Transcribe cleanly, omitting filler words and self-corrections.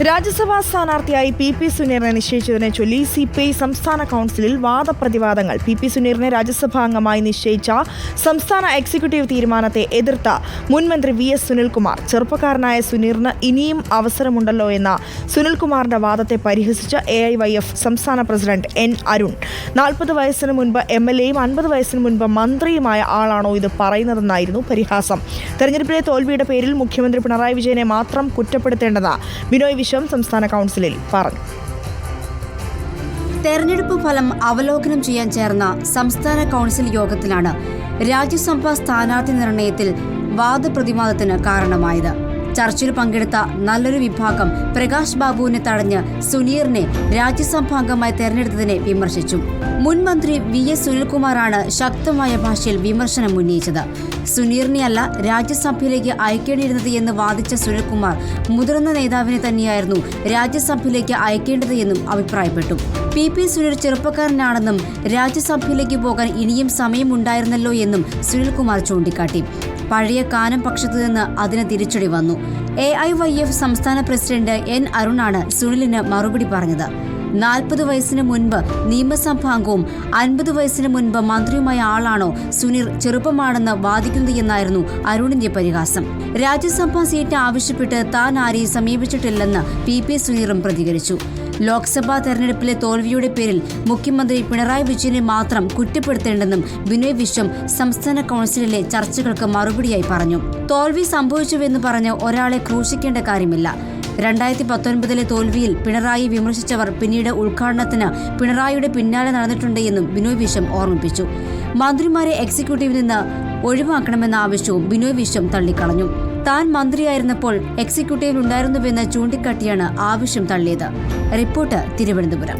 രാജ്യസഭാ സ്ഥാനാർത്ഥിയായി പി സുനീറിനെ നിശ്ചയിച്ചതിനെ ചൊല്ലി CPI സംസ്ഥാന കൗൺസിലിൽ വാദപ്രതിവാദങ്ങൾ. പി സുനീറിനെ രാജ്യസഭാ അംഗമായി നിശ്ചയിച്ച സംസ്ഥാന എക്സിക്യൂട്ടീവ് തീരുമാനത്തെ എതിർത്ത മുൻമന്ത്രി VS സുനിൽകുമാർ, ചെറുപ്പക്കാരനായ സുനീറിന് ഇനിയും അവസരമുണ്ടല്ലോ എന്ന സുനിൽകുമാറിന്റെ വാദത്തെ പരിഹസിച്ച AIYF സംസ്ഥാന പ്രസിഡന്റ് N അരുൺ, 40 വയസ്സിന് മുൻപ് MLAയും 50 വയസ്സിന് മുൻപ് മന്ത്രിയുമായ ആളാണോ ഇത് പറയുന്നതെന്നായിരുന്നു പരിഹാസം. തെരഞ്ഞെടുപ്പിലെ തോൽവിയുടെ പേരിൽ മുഖ്യമന്ത്രി പിണറായി വിജയനെ മാത്രം കുറ്റപ്പെടുത്തേണ്ടെന്ന് ബിനോയ് സംസ്ഥാന കൗൺസിലിൽ പറഞ്ഞു. തെരഞ്ഞെടുപ്പ് ഫലം അവലോകനം ചെയ്യാൻ ചേർന്ന സംസ്ഥാന കൗൺസിൽ യോഗത്തിലാണ് രാജ്യസഭാ സ്ഥാനാർത്ഥി നിർണയത്തിൽ വാദപ്രതിവാദത്തിന് കാരണമായത്. ചർച്ചയിൽ പങ്കെടുത്ത നല്ലൊരു വിഭാഗം പ്രകാശ് ബാബുവിനെ തടഞ്ഞ് സുനീറിനെ രാജ്യസഭാംഗമായി തെരഞ്ഞെടുത്തതിനെ വിമർശിച്ചു. മുൻ മന്ത്രി VS സുനിൽകുമാറാണ് ശക്തമായ ഭാഷയിൽ വിമർശനം ഉന്നയിച്ചത്. സുനീറിനെയല്ല രാജ്യസഭയിലേക്ക് അയക്കേണ്ടിയിരുന്നത് എന്ന് വാദിച്ച സുനിൽകുമാർ, മുതിർന്ന നേതാവിനെ തന്നെയായിരുന്നു രാജ്യസഭയിലേക്ക് അയക്കേണ്ടത് എന്നും അഭിപ്രായപ്പെട്ടു. പി സുനീർ ചെറുപ്പക്കാരനാണെന്നും രാജ്യസഭയിലേക്ക് പോകാൻ ഇനിയും സമയമുണ്ടായിരുന്നല്ലോ എന്നും സുനിൽകുമാർ ചൂണ്ടിക്കാട്ടി. പഴയ കാനം പക്ഷത്തു നിന്ന് അതിന് തിരിച്ചടി വന്നു. AIYF സംസ്ഥാന പ്രസിഡന്റ് N അരുണാണ് സുനിലിന് മറുപടി പറഞ്ഞത്. 40 വയസ്സിന് മുൻപ് നിയമസഭാംഗവും 50 വയസ്സിന് മുൻപ് മന്ത്രിയുമായ ആളാണോ സുനീർ ചെറുപ്പമാണെന്ന് വാദിക്കുന്നത് എന്നായിരുന്നു അരുണിന്റെ പരിഹാസം. രാജ്യസഭാ സീറ്റ് ആവശ്യപ്പെട്ട് താൻ ആരെയും സമീപിച്ചിട്ടില്ലെന്ന് പി സുനീറും പ്രതികരിച്ചു. ലോക്സഭാ തെരഞ്ഞെടുപ്പിലെ തോൽവിയുടെ പേരിൽ മുഖ്യമന്ത്രി പിണറായി വിജയനെ മാത്രം കുറ്റപ്പെടുത്തേണ്ടെന്നും ബിനോയ് വിശ്വം സംസ്ഥാന കൗൺസിലിലെ ചർച്ചകൾക്ക് മറുപടിയായി പറഞ്ഞു. തോൽവി സംഭവിച്ചുവെന്ന് പറഞ്ഞ് ഒരാളെ ക്രൂശിക്കേണ്ട കാര്യമില്ല. 2019 തോൽവിയിൽ പിണറായി വിമർശിച്ചവർ പിന്നീട് ഉദ്ഘാടനത്തിന് പിണറായിയുടെ പിന്നാലെ നടന്നിട്ടുണ്ട് എന്നും ബിനോയ് വിശ്വം ഓർമ്മിപ്പിച്ചു. മന്ത്രിമാരെ എക്സിക്യൂട്ടീവിൽ നിന്ന് ഒഴിവാക്കണമെന്ന ആവശ്യവും ബിനോയ് വിശ്വം തള്ളിക്കളഞ്ഞു. താൻ മന്ത്രിയായിരുന്നപ്പോൾ എക്സിക്യൂട്ടീവിൽ ഉണ്ടായിരുന്നുവെന്ന് ചൂണ്ടിക്കാട്ടിയാണ് ആവശ്യം തള്ളിയത്. റിപ്പോർട്ട് തിരുവനന്തപുരം.